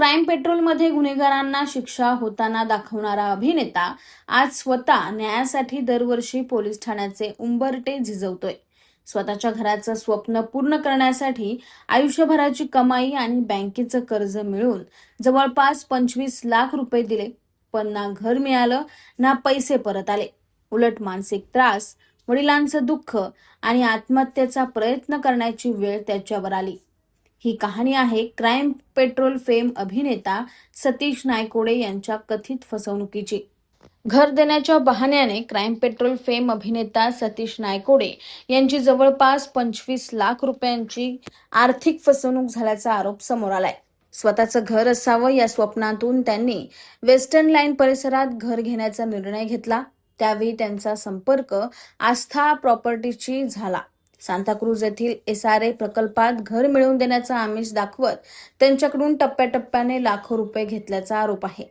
Crime पेट्रोलमध्ये गुन्हेगारांना शिक्षा होताना दाखवणारा अभिनेता आज स्वतः न्यायासाठी दरवर्षी पोलीस ठाण्याचे उंबरठे झिजवतोय. स्वतःच्या घराचं स्वप्न पूर्ण करण्यासाठी आयुष्यभराची कमाई आणि बँकेचं कर्ज मिळून जवळपास 25 लाख रुपये दिले, पण ना घर मिळालं ना पैसे परत आले. उलट मानसिक त्रास, वडिलांचं दुःख आणि आत्महत्येचा प्रयत्न करण्याची वेळ त्याच्यावर आली. ही कहाणी आहे क्राईम पेट्रोल फेम अभिनेता सतीश नायकोडे यांच्या कथित फसवणुकीची. घर देण्याच्या बहाण्याने क्राईम पेट्रोल फेम अभिनेता सतीश नायकोडे यांची जवळपास 25 लाख रुपयांची आर्थिक फसवणूक झाल्याचा आरोप समोर आलाय. स्वतःचं घर असावं या स्वप्नातून त्यांनी वेस्टर्न लाईन परिसरात घर घेण्याचा निर्णय घेतला. त्यावेळी त्यांचा संपर्क आस्था प्रॉपर्टीची झाला. सांताक्रूज येथील SRA प्रकल्पात घर मिळवून देण्याचा आमिष दाखवत त्यांच्याकडून टप्प्याटप्प्याने लाखो रुपये घेतल्याचा आरोप आहे.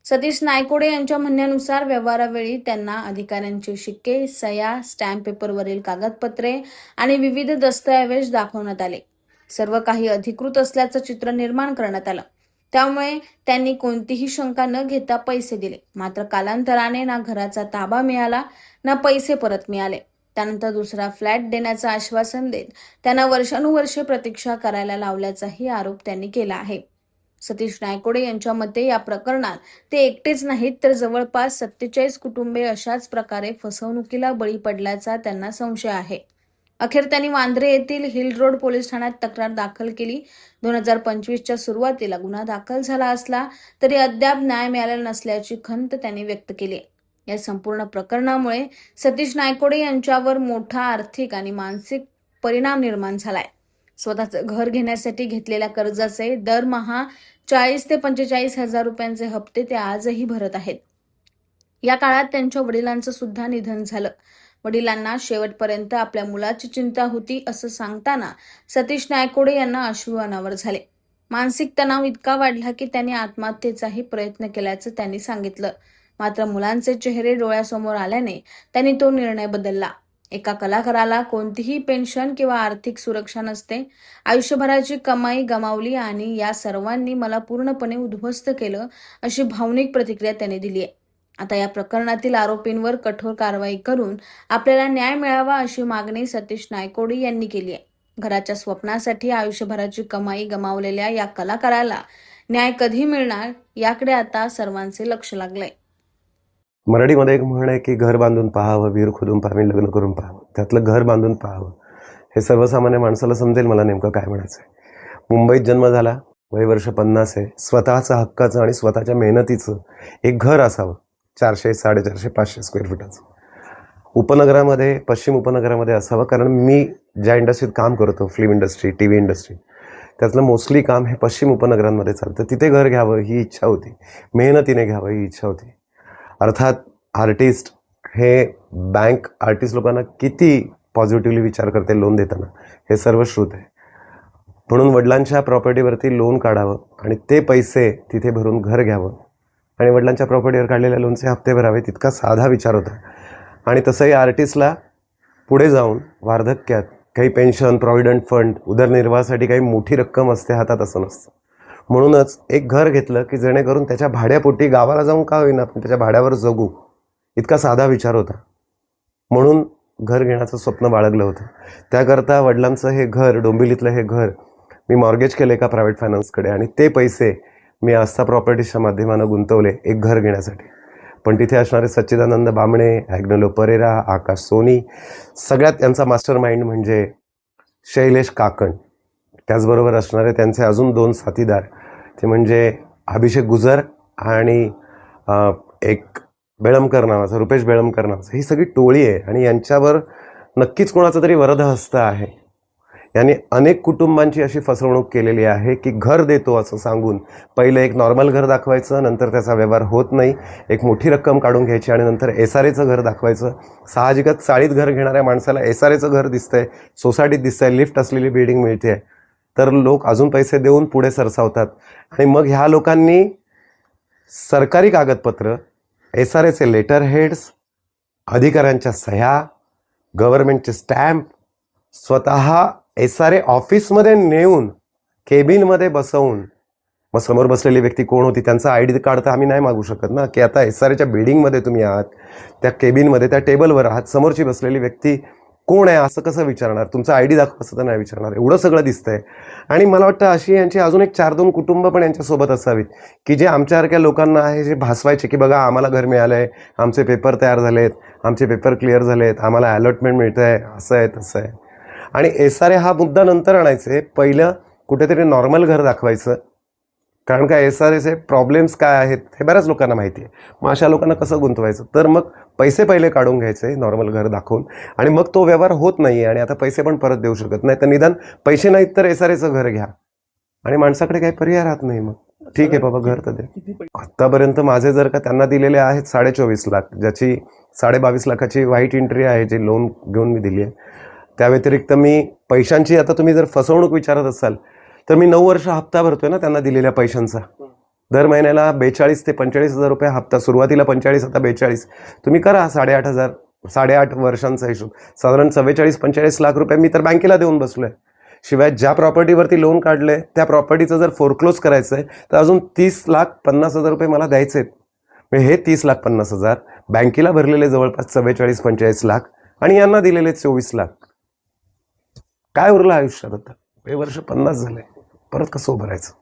सतीश नायकोडे यांच्या म्हणण्यानुसार व्यवहारावेळी त्यांना अधिकाऱ्यांचे शिक्के, सह्या, स्टॅम्प पेपरवरील कागदपत्रे आणि विविध दस्तऐवज दाखवण्यात आले. सर्व काही अधिकृत असल्याचं चित्र निर्माण करण्यात आलं. त्यामुळे त्यांनी कोणतीही शंका न घेता पैसे दिले. मात्र कालांतराने ना घराचा ताबा मिळाला ना पैसे परत मिळाले. त्यानंतर दुसरा फ्लॅट देण्याचं आश्वासन देत त्यांना वर्षानुवर्षे प्रतीक्षा करायला लावल्याचाही आरोप त्यांनी केला आहे. सतीश नायकोडे यांच्या मते या प्रकरणात ते एकटेच नाहीत, तर जवळपास 47 कुटुंबे अशाच प्रकारे फसवणुकीला बळी पडल्याचा त्यांना संशय आहे. अखेर त्यांनी वांद्रे येथील हिल रोड पोलीस ठाण्यात तक्रार दाखल केली. 2025च्या सुरुवातीला गुन्हा दाखल झाला असला तरी अद्याप न्याय मिळालेला नसल्याची खंत त्यांनी व्यक्त केली. या संपूर्ण प्रकरणामुळे सतीश नायकोडे यांच्यावर मोठा आर्थिक आणि मानसिक परिणाम निर्माण झालाय. स्वतःचं घर घेण्यासाठी घेतलेल्या कर्जाचे दरमहा 40 ते 45 हजार रुपयांचे हप्ते ते आजही भरत आहेत. या काळात त्यांच्या वडिलांचं सुद्धा निधन झालं. वडिलांना शेवटपर्यंत आपल्या मुलाची चिंता होती असं सांगताना सतीश नायकोडे यांना अश्रू अनावर झाले. मानसिक तणाव इतका वाढला की त्यांनी आत्महत्येचाही प्रयत्न केल्याचं त्यांनी सांगितलं. मात्र मुलांचे चेहरे डोळ्यासमोर आल्याने त्यांनी तो निर्णय बदलला. एका कलाकाराला कोणतीही पेन्शन किंवा आर्थिक सुरक्षा नसते. आयुष्यभराची कमाई गमावली आणि या सर्वांनी मला पूर्णपणे उद्ध्वस्त केलं, अशी भावनिक प्रतिक्रिया त्यांनी दिली आहे. आता या प्रकरणातील आरोपींवर कठोर कारवाई करून आपल्याला न्याय मिळावा अशी मागणी सतीश नायकोडे यांनी केली आहे. घराच्या स्वप्नासाठी आयुष्यभराची कमाई गमावलेल्या या कलाकाराला न्याय कधी मिळणार याकडे आता सर्वांचे लक्ष लागलंय. मराठीमध्ये एक म्हण आहे की घर बांधून पाहावं, विहीर खोदून पाहावी, लग्न करून पाहावं. त्यातलं घर बांधून पाहावं हे सर्वसामान्य माणसाला समजेल मला नेमकं काय म्हणायचं आहे. मुंबईत जन्म झाला, वय वर्ष 50 आहे. स्वतःचं हक्काचं आणि स्वतःच्या मेहनतीचं एक घर असावं, 400, 450, 500 स्क्वेअर फुटाचं. उपनगरामध्ये, पश्चिम उपनगरामध्ये असावं. कारण मी ज्या इंडस्ट्रीत काम करतो, फिल्म इंडस्ट्री, TV इंडस्ट्री, त्यातलं मोस्टली काम हे पश्चिम उपनगरांमध्ये चालतं. तिथे घर घ्यावं ही इच्छा होती, मेहनतीने घ्यावं ही इच्छा होती. अर्थात आर्टिस्ट हे बँक आर्टिस्ट लोकांना किती पॉझिटिव्हली विचार करते लोन देताना हे सर्व श्रुत आहे. म्हणून वडिलांच्या प्रॉपर्टीवरती लोन काढावं आणि ते पैसे तिथे भरून घर घ्यावं आणि वडिलांच्या प्रॉपर्टीवर काढलेल्या लोनचे हप्ते भरावे, तितका साधा विचार होता. आणि तसंही आर्टिस्टला पुढे जाऊन वार्धक्यात काही पेन्शन, प्रॉव्हिडंट फंड, उदरनिर्वाहासाठी काही मोठी रक्कम असते हातात, असं नसतं. म्हणूनच एक घर घेतलं की जेणेकरून त्याच्या भाड्यापोटी गावाला जाऊन का होईना पण त्याच्या भाड्यावर जगू, इतका साधा विचार होता. म्हणून घर घेण्याचं स्वप्न बाळगलं होतं. त्याकरता वडिलांचं हे घर, डोंबिवलीतलं हे घर मी मॉर्गेज केलं एका प्रायव्हेट फायनान्सकडे आणि ते पैसे मी आस्था प्रॉपर्टीजच्या माध्यमानं गुंतवले एक घर घेण्यासाठी. पण तिथे असणारे सच्चिदानंद बामणे, ॲग्नेलो परेरा, आकाश सोनी, सगळ्यात यांचा मास्टर माइंड म्हणजे शैलेश काकण. त्याचबरोबर असणारे त्यांचे अजून 2 साथीदार, ते म्हणजे अभिषेक गुजर आणि एक बेळमकर नावाचा, रुपेश बेळमकर नावाचा. ही सगळी टोळी आहे आणि यांच्यावर नक्कीच कोणाचं तरी वरदहस्त आहे. यांनी अनेक कुटुंबांची अशी फसवणूक केलेली आहे की घर देतो असं सांगून पहिलं एक नॉर्मल घर दाखवायचं, नंतर त्याचा व्यवहार होत नाही, एक मोठी रक्कम काढून घ्यायची आणि नंतर SRAचं घर दाखवायचं. साहजिकच चाळीत घर घेणाऱ्या माणसाला SRAचं घर दिसतंय, सोसायटीत दिसतंय, लिफ्ट असलेली बिल्डिंग मिळते, तर लोक अजून पैसे देऊन पुढे सरसावतात. आणि मग ह्या लोकांनी सरकारी कागदपत्र, SRAचे लेटर हेड्स, अधिकाऱ्यांच्या सह्या, गव्हर्नमेंटचे स्टॅम्प स्वतः SRA ऑफिसमध्ये नेऊन केबिनमध्ये बसवून मग समोर बसलेली व्यक्ती कोण होती, त्यांचा आय डी कार्ड तर आम्ही नाही मागू शकत ना, की आता SRAच्या बिल्डिंगमध्ये तुम्ही आहात, त्या केबिनमध्ये त्या टेबलवर आहात, समोरची बसलेली व्यक्ती कोण आहे असं कसं विचारणार, तुमचा आय डी दाखवा असं तर नाही विचारणार. एवढं सगळं दिसतंय. आणि मला वाटतं अशी यांची अजून एक 4-2 कुटुंब पण यांच्यासोबत असावीत, की जे आमच्यासारख्या लोकांना आहे जे भासवायचे की बघा आम्हाला घर मिळालं आहे, आमचे पेपर तयार झालेत, आमचे पेपर क्लिअर झालेत, आम्हाला अलॉटमेंट मिळतं आहे, असं आहे तसं आहे. आणि SRA हा मुद्दा नंतर आणायचे, पहिलं कुठेतरी नॉर्मल घर दाखवायचं. कारण का SRAचे प्रॉब्लेम्स काय आहेत हे बऱ्याच लोकांना माहिती आहे. मग अशा लोकांना कसं गुंतवायचं, तर मग पैसे पहिले काढून घ्यायचे नॉर्मल घर दाखवून, आणि मग तो व्यवहार होत नाही आणि आता पैसे पण परत देऊ शकत नाही, तर निदान पैसे नाहीत तर SRAचं घर घ्या. आणि माणसाकडे काही पर्याय राहत नाही. मग ठीक आहे बाबा घर तर दे. आत्तापर्यंत माझे जर का त्यांना दिलेले आहेत 24.5 लाख, ज्याची 22.5 लाखाची व्हाईट एंट्री आहे जी लोन घेऊन मी दिली आहे. त्या व्यतिरिक्त मी पैशांची, आता तुम्ही जर फसवणूक विचारत असाल तर मी 9 वर्ष हप्ता भरतोय ना त्यांना दिलेल्या पैशांचा. दर महिन्याला 42 ते 45 हजार रुपये हप्ता, सुरुवातीला 45 आता 42. तुम्ही करा 8.5 वर्षांचा हिशोब, साधारण 44-45 लाख रुपये मी तर बँकेला देऊन बसलोय. शिवाय ज्या प्रॉपर्टीवरती लोन काढलंय त्या प्रॉपर्टीचं जर फोरक्लोज करायचं आहे तर अजून 30,50,000 रुपये मला द्यायचे आहेत. म्हणजे हे 30,50,000 बँकेला भरलेले जवळपास 44-45 लाख आणि यांना दिलेले 24 लाख. काय उरलं आयुष्यात आता? हे वर्ष 50 झाले, परत कसं उभं राहायचं?